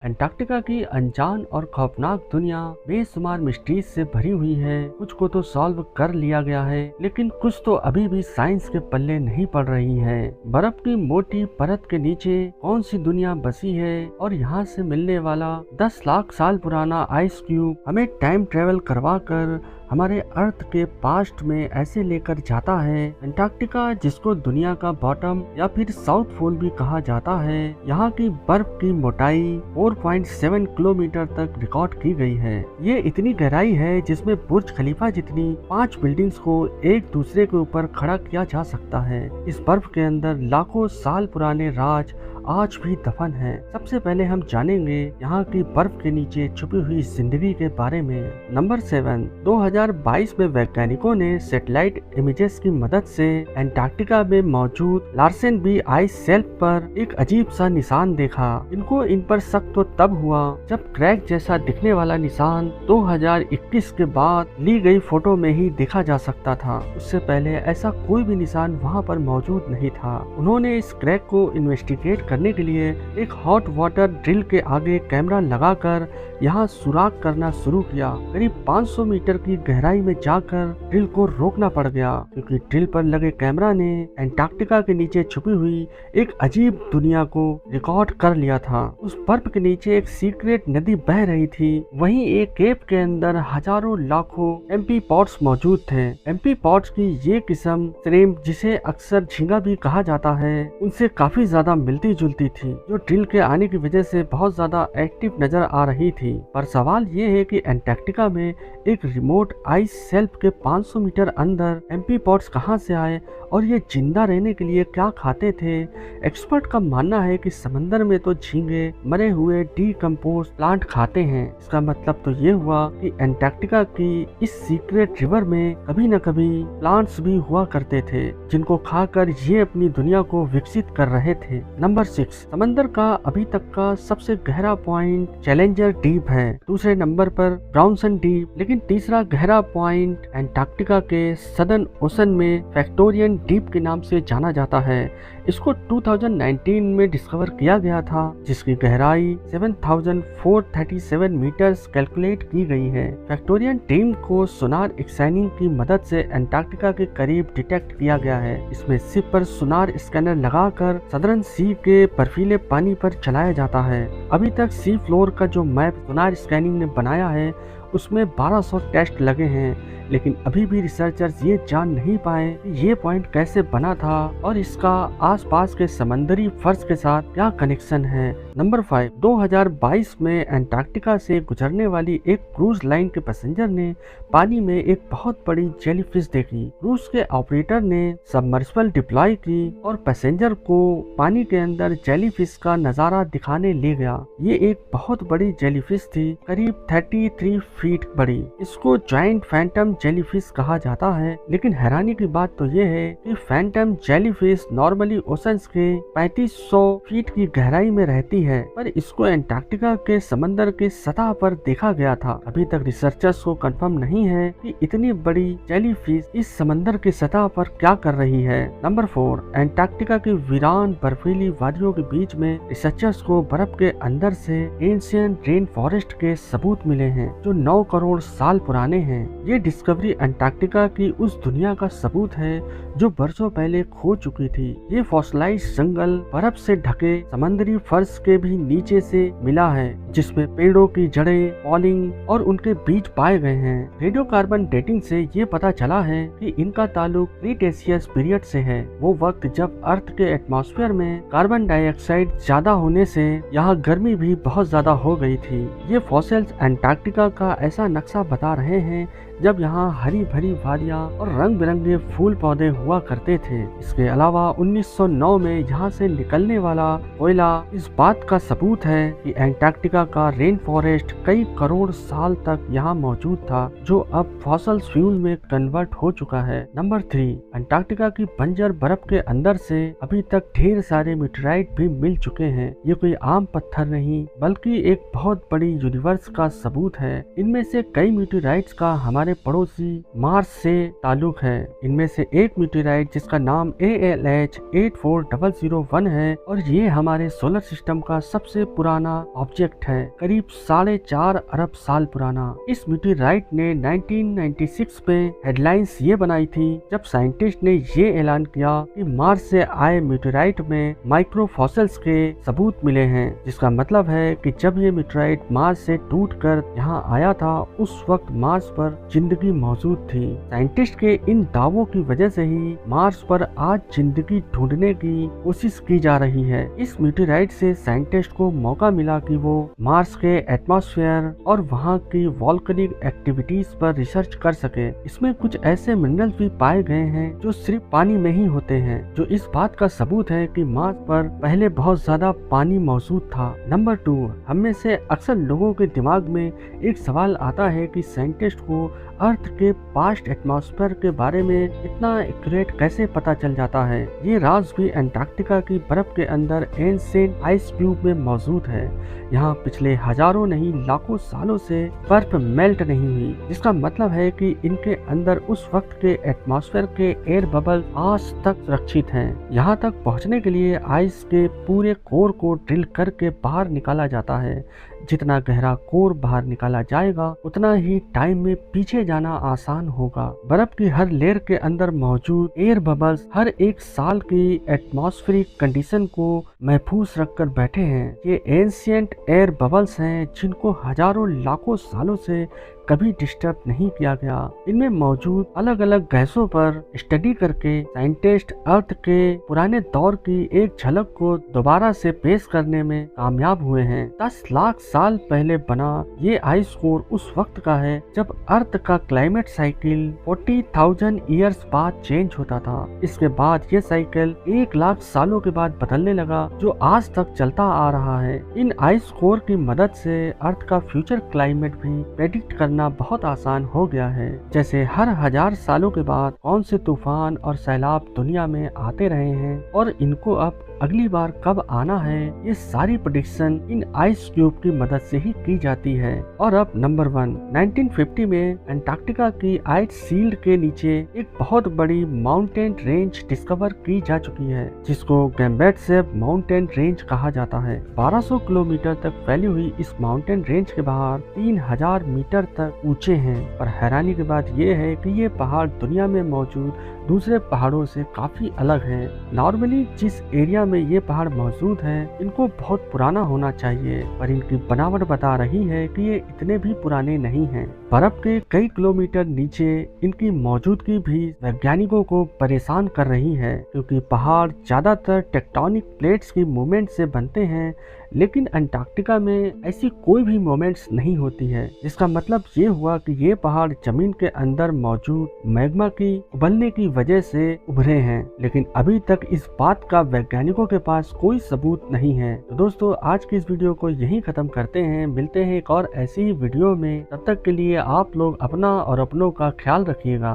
Antarctica की अनजान और खौफनाक दुनिया बेशुमार मिस्ट्रीज से भरी हुई है। कुछ को तो सॉल्व कर लिया गया है, लेकिन कुछ तो अभी भी साइंस के पल्ले नहीं पड़ रही है। बर्फ की मोटी परत के नीचे कौन सी दुनिया बसी है और यहाँ से मिलने वाला 10 लाख साल पुराना आइस क्यूब हमें टाइम ट्रेवल करवा कर हमारे अर्थ के पास्ट में ऐसे लेकर जाता है। अंटार्कटिका, जिसको दुनिया का बॉटम या फिर साउथ पोल भी कहा जाता है, यहाँ की बर्फ की मोटाई 4.7 किलोमीटर तक रिकॉर्ड की गई है। ये इतनी गहराई है जिसमें बुर्ज खलीफा जितनी 5 बिल्डिंग्स को एक दूसरे के ऊपर खड़ा किया जा सकता है। इस बर्फ के अंदर लाखों साल पुराने राज आज भी दफन है। सबसे पहले हम जानेंगे यहाँ की बर्फ के नीचे छुपी हुई जिंदगी के बारे में। नंबर 7, 2022 में वैज्ञानिकों ने सैटेलाइट इमेजेस की मदद से अंटार्कटिका में मौजूद लार्सेन बी आइस शेल्फ पर एक अजीब सा निशान देखा। इनको इन पर शक तो तब हुआ जब क्रैक जैसा दिखने वाला निशान 2021 के बाद ली गई फोटो में ही देखा जा सकता था। उससे पहले ऐसा कोई भी निशान वहाँ पर मौजूद नहीं था। उन्होंने इस क्रैक को इन्वेस्टिगेट करने के लिए एक हॉट वाटर ड्रिल के आगे कैमरा लगाकर यहाँ सुराख करना शुरू किया। करीब 500 मीटर की गहराई में जाकर ड्रिल को रोकना पड़ गया, क्योंकि ड्रिल पर लगे कैमरा ने अंटार्कटिका के नीचे छुपी हुई एक अजीब दुनिया को रिकॉर्ड कर लिया था। उस बर्फ के नीचे एक सीक्रेट नदी बह रही थी। वहीं एक केव के अंदर हजारों लाखों एमपी पॉट्स मौजूद थे। एमपी पॉट्स की ये किस्म श्रिम्प, जिसे अक्सर झींगा भी कहा जाता है, उनसे काफी ज्यादा मिलती जुलती थी, जो ड्रिल के आने की वजह से बहुत ज्यादा एक्टिव नजर आ रही थी। पर सवाल ये है कि अंटार्कटिका में एक रिमोट आइस शेल्फ के 500 मीटर अंदर एमपी पॉट्स कहां से आए और ये जिंदा रहने के लिए क्या खाते थे। एक्सपर्ट का मानना है कि समंदर में तो झींगे मरे हुए डीकम्पोज प्लांट खाते हैं। इसका मतलब तो ये हुआ कि अंटार्कटिका की इस सीक्रेट रिवर में कभी न कभी प्लांट्स भी हुआ करते थे, जिनको खाकर ये अपनी दुनिया को विकसित कर रहे थे। नंबर 6, समंदर का अभी तक का सबसे गहरा पॉइंट चैलेंजर डीप है। दूसरे नंबर पर ब्राउनसन डीप, लेकिन तीसरा गहरा पॉइंट अंटार्कटिका के सदर्न ओशन में फैक्टोरियन डीप के नाम से जाना जाता है। इसको 2019 में डिस्कवर किया गया था, जिसकी गहराई 7437 मीटर्स कैलकुलेट की गई है। फैक्टोरियन टीम को सोनार स्कैनिंग की मदद से अंटार्कटिका के करीब डिटेक्ट किया गया है। इसमें शिप पर सोनार स्कैनर लगाकर सदर्न सी के बर्फीले पानी पर चलाया जाता है। अभी तक सी फ्लोर का जो मैप सोनार स्कैनिंग ने बनाया है, उसमें 1200 टेस्ट लगे हैं, लेकिन अभी भी रिसर्चर्स ये जान नहीं पाए कि ये पॉइंट कैसे बना था और इसका आसपास के समंदरी फर्श के साथ क्या कनेक्शन है। नंबर 5, 2022 में अंटार्कटिका से गुजरने वाली एक क्रूज लाइन के पैसेंजर ने पानी में एक बहुत बड़ी जेलीफिश देखी। क्रूज के ऑपरेटर ने सबमर्सिबल डिप्लॉय की और पैसेंजर को पानी के अंदर जेलीफिश का नजारा दिखाने ले गया। ये एक बहुत बड़ी जेलीफिश थी, करीब 33 फीट बड़ी। इसको जॉइंट फैंटम जेलीफिश कहा जाता है, लेकिन हैरानी की बात तो ये है कि फैंटम जेलीफिश नॉर्मली ओशंस के 3500 फीट की गहराई में रहती है, पर इसको अंटार्कटिका के समंदर के सतह पर देखा गया था। अभी तक रिसर्चर्स को कंफर्म नहीं है कि इतनी बड़ी जेलीफिश इस समंदर के सतह पर क्या कर रही है। नंबर 4, अंटार्कटिका की वीरान बर्फीली वादियों के बीच में रिसर्चर्स को बर्फ के अंदर से एंशिएंट रेन फॉरेस्ट के सबूत मिले हैं, जो 9 करोड़ साल पुराने हैं। ये डिस्कवरी अंटार्कटिका की उस दुनिया का सबूत है जो बरसों पहले खो चुकी थी। ये फॉसिलाइज्ड जंगल बर्फ से ढके समुद्री फर्श के भी नीचे से मिला है, जिसमें पेड़ों की जड़ें, फॉलिंग और उनके बीज पाए गए हैं। रेडियोकार्बन डेटिंग से ये पता चला है कि इनका ताल्लुक क्रीटेशियस पीरियड से है, वो वक्त जब अर्थ के एटमॉस्फेयर में कार्बन डाइऑक्साइड ज्यादा होने से यहाँ गर्मी भी बहुत ज्यादा हो गई थी। ये फॉसिल्स अंटार्कटिका का ऐसा नक्शा बता रहे हैं जब यहाँ हरी भरी वादियाँ और रंग बिरंगे फूल पौधे हुआ करते थे। इसके अलावा 1909 में यहाँ से निकलने वाला कोयला इस बात का सबूत है कि अंटार्कटिका का रेन फॉरेस्ट कई करोड़ साल तक यहाँ मौजूद था, जो अब फॉसिल फ्यूल में कन्वर्ट हो चुका है। नंबर 3, अंटार्कटिका की बंजर बर्फ के अंदर से अभी तक ढेर सारे मीटेराइट भी मिल चुके हैं। ये कोई आम पत्थर नहीं, बल्कि एक बहुत बड़ी यूनिवर्स का सबूत है। इनमें से कई मीटेराइट्स का हमारे पड़ोसी मार्स से ताल्लुक है। इनमें से एक मीटेराइट जिसका नाम ALH 84001 है और ये हमारे सोलर सिस्टम का सबसे पुराना ऑब्जेक्ट है। है, करीब 4.5 अरब साल पुराना। इस मीटेराइट ने 1996 में हेडलाइंस ये बनाई थी जब साइंटिस्ट ने ये ऐलान किया कि मार्स से आए मीटेराइट में माइक्रो फॉसिल्स के सबूत मिले हैं, जिसका मतलब है कि जब ये मीटेराइट मार्स से टूटकर यहाँ आया था उस वक्त मार्स पर जिंदगी मौजूद थी। साइंटिस्ट के इन दावों की वजह से ही मार्स पर आज जिंदगी ढूंढने की कोशिश की जा रही है। इस मीटेराइट से साइंटिस्ट को मौका मिला कि वो मार्स के एटमॉस्फेयर और वहाँ की वॉल्केनिक एक्टिविटीज पर रिसर्च कर सके। इसमें कुछ ऐसे मिनरल्स भी पाए गए हैं जो सिर्फ पानी में ही होते हैं, जो इस बात का सबूत है कि मार्स पर पहले बहुत ज्यादा पानी मौजूद था। नंबर 2, हम में से अक्सर लोगों के दिमाग में एक सवाल आता है कि साइंटिस्ट को अर्थ के पास्ट एटमॉस्फेयर के बारे में इतना एक्यूरेट कैसे पता चल जाता है। ये राज भी अंटार्कटिका की बर्फ के अंदर एंशिएंट आइस क्यूब में मौजूद है। यहाँ पिछले हजारों नहीं लाखों सालों से बर्फ मेल्ट नहीं हुई, जिसका मतलब है कि इनके अंदर उस वक्त के एटमॉस्फेयर के एयर बबल आज तक सुरक्षित हैं। यहाँ तक पहुँचने के लिए आइस के पूरे कोर को ड्रिल करके बाहर निकाला जाता है। जितना गहरा कोर बाहर निकाला जाएगा उतना ही टाइम में पीछे जाना आसान होगा। बर्फ की हर लेयर के अंदर मौजूद एयर बबल्स हर एक साल की एटमॉस्फेरिक कंडीशन को महफूज रखकर बैठे हैं। ये एंशिएंट एयर बबल्स हैं जिनको हजारों लाखों सालों से कभी डिस्टर्ब नहीं किया गया। इनमें मौजूद अलग अलग गैसों पर स्टडी करके साइंटिस्ट अर्थ के पुराने दौर की एक झलक को दोबारा से पेश करने में कामयाब हुए हैं। 10 लाख साल पहले बना ये आइस कोर उस वक्त का है जब अर्थ का क्लाइमेट साइकिल 40,000 ईयर्स बाद चेंज होता था। इसके बाद ये साइकिल 1 लाख सालों के बाद बदलने लगा, जो आज तक चलता आ रहा है। इन आइस कोर की मदद से अर्थ का फ्यूचर क्लाइमेट भी प्रेडिक्ट करना बहुत आसान हो गया है। जैसे हर 1000 सालों के बाद कौन से तूफान और सैलाब दुनिया में आते रहे हैं और इनको अब अगली बार कब आना है, ये सारी प्रेडिक्शन इन आइस क्यूब की मदद से ही की जाती है। और अब नंबर 1, 1950 में अंटार्कटिका की आइस शील्ड के नीचे एक बहुत बड़ी माउंटेन रेंज डिस्कवर की जा चुकी है, जिसको गैम्बेटसेब माउंटेन रेंज कहा जाता है। 1200 किलोमीटर तक फैली हुई इस माउंटेन रेंज के पहाड़ 3000 मीटर तक ऊंचे हैं। पर हैरानी की बात यह है कि ये पहाड़ दुनिया में मौजूद दूसरे पहाड़ों से काफी अलग है। नॉर्मली जिस एरिया में ये पहाड़ मौजूद हैं, इनको बहुत पुराना होना चाहिए, पर इनकी बनावट बता रही है कि ये इतने भी पुराने नहीं हैं। बर्फ के कई किलोमीटर नीचे इनकी मौजूदगी भी वैज्ञानिकों को परेशान कर रही है, क्योंकि पहाड़ ज्यादातर टेक्टोनिक प्लेट्स की मूवमेंट से बनते हैं, लेकिन अंटार्कटिका में ऐसी कोई भी मूवमेंट्स नहीं होती है। जिसका मतलब ये हुआ कि ये पहाड़ जमीन के अंदर मौजूद मैग्मा की उबलने की वजह से उभरे हैं, लेकिन अभी तक इस बात का वैज्ञानिकों के पास कोई सबूत नहीं है। तो दोस्तों, आज की इस वीडियो को यहीं खत्म करते हैं। मिलते हैं एक और ऐसी ही वीडियो में। तब तक के लिए आप लोग अपना और अपनों का ख्याल रखिएगा।